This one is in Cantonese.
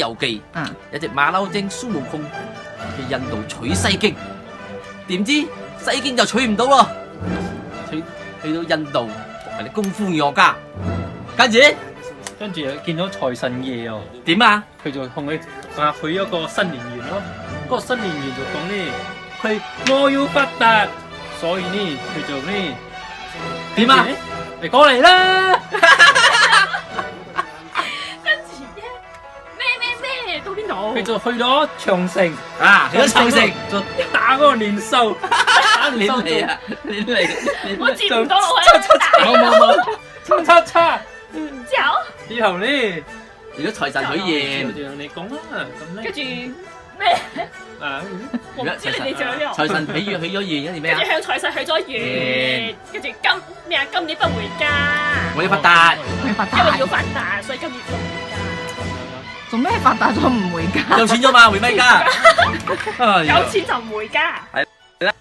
遊記》，有隻馬騮精孫悟空去印度取西經，點知西經就取唔到咯，去到印度係啲功夫樂家，跟住又見到財神爺哦，點啊？佢就同佢許一個新年願咯。嗰個新年願就講呢，我要發達，所以呢佢就呢點啊？你過嚟啦！跟住咩到邊度？佢就去咗長城啊，去咗長城就打嗰個年獸，打你年獸嚟啊！你嚟，我接唔到落去，冇，叉。之後之後呢？如果財神許願，就你講啦，咁咧。跟住咩？啊，我唔知你哋仲有呢個。財神許咗願，跟住咩啊跟住？向財神許咗願，跟住今年不回家，我要發達，因為要發達，所以今年不回家。做咩發達咗唔回家？有錢咗嘛，回咩家？有錢就唔回家。係啊。